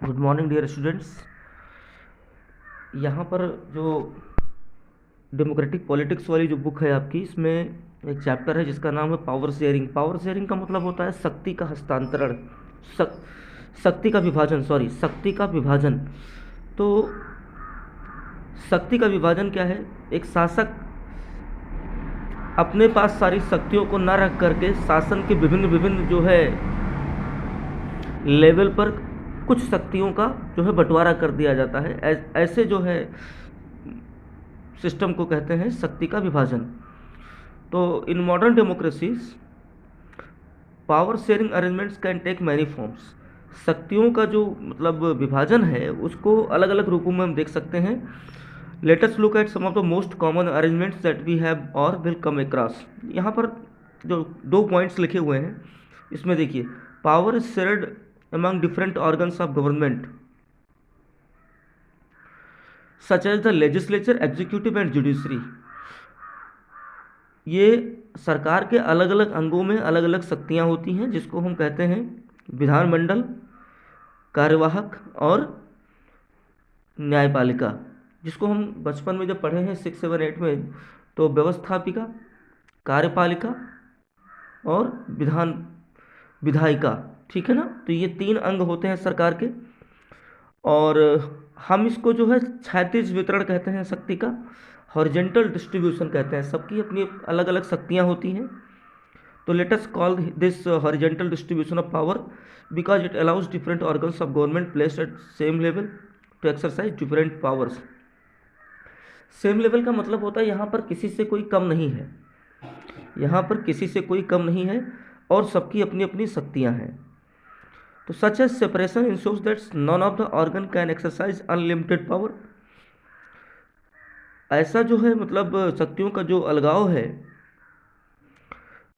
Good morning dear students. यहाँ पर जो डेमोक्रेटिक पॉलिटिक्स वाली जो बुक है आपकी, इसमें एक चैप्टर है जिसका नाम है पावर शेयरिंग। पावर शेयरिंग का मतलब होता है शक्ति का हस्तांतरण, शक्ति का विभाजन, शक्ति का विभाजन। तो शक्ति का विभाजन क्या है? एक शासक अपने पास सारी शक्तियों को न रख करके शासन के विभिन्न विभिन्न जो है लेवल पर कुछ शक्तियों का जो है बंटवारा कर दिया जाता है। ऐसे जो है सिस्टम को कहते हैं शक्ति का विभाजन। तो in modern democracies power sharing arrangements can take many forms. शक्तियों का जो मतलब विभाजन है उसको अलग अलग रूपों में हम देख सकते हैं। Let us look at some of the most common arrangements that we have or will come across. यहाँ पर जो 2 पॉइंट्स लिखे हुए हैं इसमें देखिए, power is shared among different organs of government such as the legislature, executive and judiciary। ये सरकार के अलग अलग अंगों में अलग अलग शक्तियां होती हैं जिसको हम कहते हैं विधानमंडल, कार्यवाहक और न्यायपालिका। जिसको हम बचपन में जब पढ़े हैं 6, 7, 8 में, तो व्यवस्थापिका, कार्यपालिका और विधायिका, ठीक है ना। तो ये 3 अंग होते हैं सरकार के, और हम इसको जो है क्षैतिज वितरण कहते हैं शक्ति का, हॉरिजेंटल डिस्ट्रीब्यूशन कहते हैं। सबकी अपनी अलग अलग शक्तियां होती हैं। तो let us call this horizontal distribution of power because it allows different organs of government placed at same level to exercise different powers. Same level का मतलब होता है यहाँ पर किसी से कोई कम नहीं है, यहाँ पर किसी से कोई कम नहीं है और सबकी अपनी अपनी शक्तियाँ हैं। तो such as separation ensures that none of the organ can exercise unlimited power. ऐसा जो है मतलब शक्तियों का जो अलगाव है,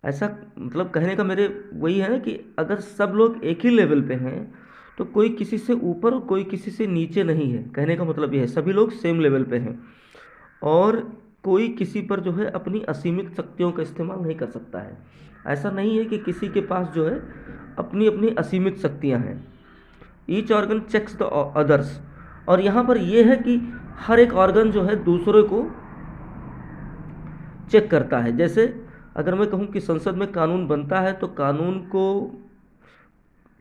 ऐसा मतलब कहने का मेरे वही है ना कि अगर सब लोग एक ही लेवल पे हैं तो कोई किसी से ऊपर और कोई किसी से नीचे नहीं है। कहने का मतलब ये है सभी लोग सेम लेवल पे हैं और कोई किसी पर जो है अपनी असीमित शक्तियों का इस्तेमाल नहीं कर सकता है। ऐसा नहीं है कि किसी के पास जो है अपनी अपनी असीमित शक्तियां हैं। Each organ checks the others. और यहाँ पर यह है कि हर एक ऑर्गन जो है दूसरे को चेक करता है। जैसे अगर मैं कहूँ कि संसद में कानून बनता है तो कानून को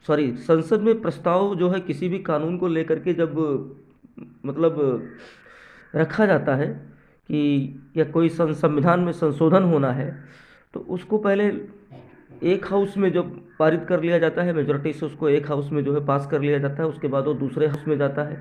संसद में प्रस्ताव जो है किसी भी कानून को लेकर के जब मतलब रखा जाता है कि या कोई संविधान में संशोधन होना है तो उसको पहले एक हाउस में जब पारित कर लिया जाता है, मेजॉरिटी से उसको एक हाउस में जो है पास कर लिया जाता है, उसके बाद वो दूसरे हाउस में जाता है।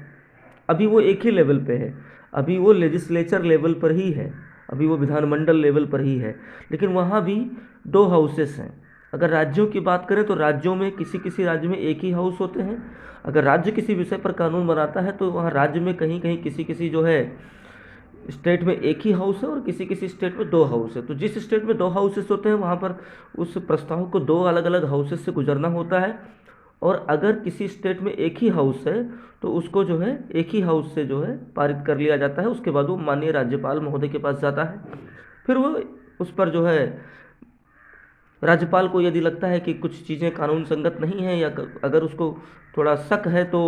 अभी वो एक ही लेवल पे है, अभी वो लेजिस्लेचर लेवल पर ही है, अभी वो विधानमंडल लेवल पर ही है, लेकिन वहाँ भी 2 हाउसेस हैं। अगर राज्यों की बात करें तो राज्यों में किसी किसी राज्य में एक ही हाउस होते हैं। अगर राज्य किसी विषय पर कानून बनाता है तो वहाँ राज्य में कहीं कहीं किसी किसी जो है स्टेट में एक ही हाउस है और किसी किसी स्टेट में 2 हाउस है। तो जिस स्टेट में 2 हाउसेस होते हैं वहाँ पर उस प्रस्ताव को 2 अलग अलग हाउसेस से गुजरना होता है। और अगर किसी स्टेट में एक ही हाउस है तो उसको जो है एक ही हाउस से जो है पारित कर लिया जाता है। उसके बाद वो माननीय राज्यपाल महोदय के पास जाता है। फिर वो उस पर जो है राज्यपाल को यदि लगता है कि कुछ चीज़ें कानून संगत नहीं हैं या अगर उसको थोड़ा शक है तो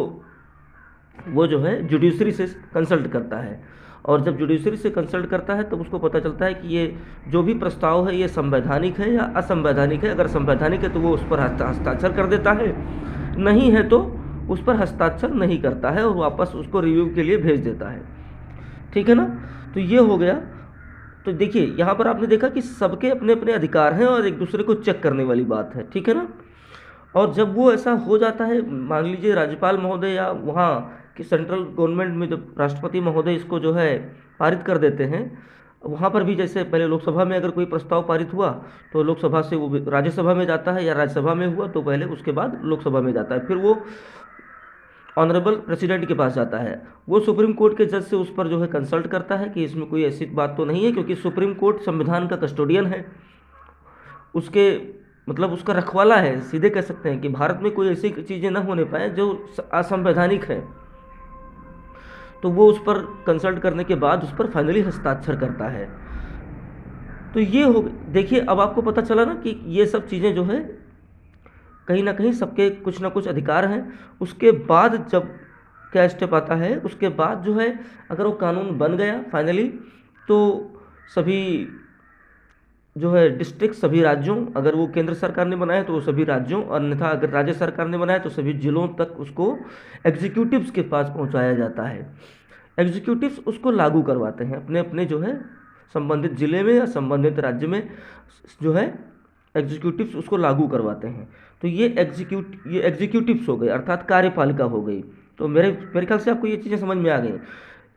वो जो है जुडिशरी से कंसल्ट करता है। और जब जुडिशरी से कंसल्ट करता है तब उसको पता चलता है कि ये जो भी प्रस्ताव है ये संवैधानिक है या असंवैधानिक है। अगर संवैधानिक है तो वो उस पर हस्ताक्षर कर देता है, नहीं है तो उस पर हस्ताक्षर नहीं करता है और वापस उसको रिव्यू के लिए भेज देता है। ठीक है ना। तो ये हो गया। तो देखिए यहाँ पर आपने देखा कि सबके अपने अपने अधिकार हैं और एक दूसरे को चेक करने वाली बात है। ठीक है ना। और जब वो ऐसा हो जाता है, मान लीजिए राज्यपाल महोदय या वहाँ कि सेंट्रल गवर्नमेंट में जब राष्ट्रपति महोदय इसको जो है पारित कर देते हैं, वहाँ पर भी जैसे पहले लोकसभा में अगर कोई प्रस्ताव पारित हुआ तो लोकसभा से वो राज्यसभा में जाता है, या राज्यसभा में हुआ तो पहले उसके बाद लोकसभा में जाता है, फिर वो ऑनरेबल प्रेसिडेंट के पास जाता है। वो सुप्रीम कोर्ट के जज से उस पर जो है कंसल्ट करता है कि इसमें कोई ऐसी बात तो नहीं है, क्योंकि सुप्रीम कोर्ट संविधान का कस्टोडियन है, उसके मतलब उसका रखवाला है। सीधे कह सकते हैं कि भारत में कोई ऐसी चीज़ें ना होने पाए जो असंवैधानिक है। तो वो उस पर कंसल्ट करने के बाद उस पर फाइनली हस्ताक्षर करता है। तो ये हो, देखिए अब आपको पता चला ना कि ये सब चीज़ें जो है कहीं ना कहीं सबके कुछ ना कुछ अधिकार हैं। उसके बाद जब क्या स्टेप आता है, उसके बाद जो है अगर वो कानून बन गया फाइनली, तो सभी जो है डिस्ट्रिक्ट, सभी राज्यों, अगर वो केंद्र सरकार ने बनाया तो वो सभी राज्यों, अन्यथा अगर राज्य सरकार ने बनाया तो सभी जिलों तक उसको एग्जीक्यूटिव्स के पास पहुंचाया जाता है। एग्जीक्यूटिव्स उसको लागू करवाते हैं अपने अपने जो है संबंधित जिले में या संबंधित राज्य में, जो है एग्जीक्यूटिव्स उसको लागू करवाते हैं। तो ये एग्जीक्यूटिव्स हो गए, अर्थात कार्यपालिका हो गई। तो मेरे मेरे ख्याल से आपको ये चीज़ें समझ में आ गई।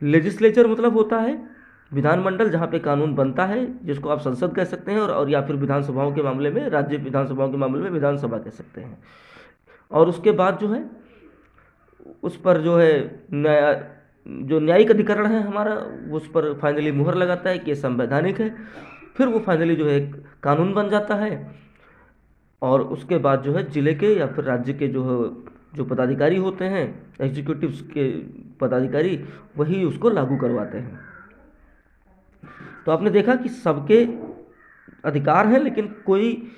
लेजिस्लेचर मतलब होता है विधानमंडल, जहाँ पे कानून बनता है, जिसको आप संसद कह सकते हैं, और या फिर विधानसभाओं के मामले में, राज्य विधानसभाओं के मामले में विधानसभा कह सकते हैं। और उसके बाद जो है उस पर जो है जो न्यायिक अधिकरण है हमारा, उस पर फाइनली मुहर लगाता है कि ये संवैधानिक है। फिर वो फाइनली जो है एक कानून बन जाता है, और उसके बाद जो है जिले के या फिर राज्य के जो पदाधिकारी होते हैं, एग्जीक्यूटिव्स के पदाधिकारी, वही उसको लागू करवाते हैं। तो आपने देखा कि सबके अधिकार हैं, लेकिन कोई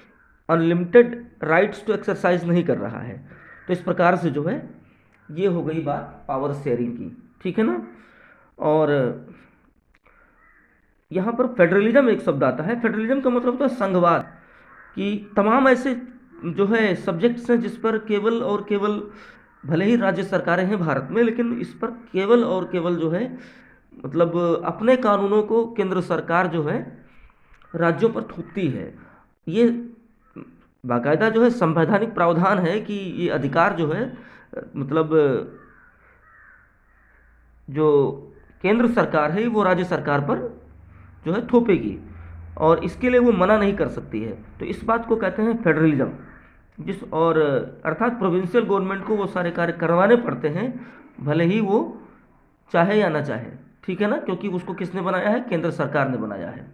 अनलिमिटेड राइट्स टू एक्सरसाइज नहीं कर रहा है। तो इस प्रकार से जो है ये हो गई बात पावर शेयरिंग की, ठीक है ना। और यहाँ पर फेडरलिज्म एक शब्द आता है। फेडरलिज्म का मतलब होता है संघवाद, कि तमाम ऐसे जो है सब्जेक्ट्स हैं जिस पर केवल और केवल, भले ही राज्य सरकारें हैं भारत में, लेकिन इस पर केवल और केवल जो है मतलब अपने कानूनों को केंद्र सरकार जो है राज्यों पर थोपती है। ये बाकायदा जो है संवैधानिक प्रावधान है कि ये अधिकार जो है मतलब जो केंद्र सरकार है वो राज्य सरकार पर जो है थोपेगी, और इसके लिए वो मना नहीं कर सकती है। तो इस बात को कहते हैं फेडरलिज्म। और अर्थात प्रोविंशियल गवर्नमेंट को वो सारे कार्य करवाने पड़ते हैं, भले ही वो चाहे या ना चाहे, ठीक है ना, क्योंकि उसको किसने बनाया है, केंद्र सरकार ने बनाया है।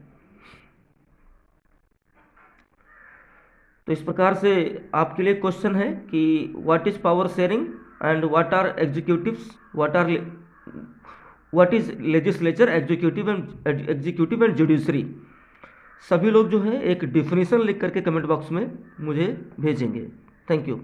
तो इस प्रकार से आपके लिए क्वेश्चन है कि what is power sharing and what are executives, what is legislature, executive and judiciary. सभी लोग जो है एक डिफिनीशन लिख करके कमेंट बॉक्स में मुझे भेजेंगे। Thank you.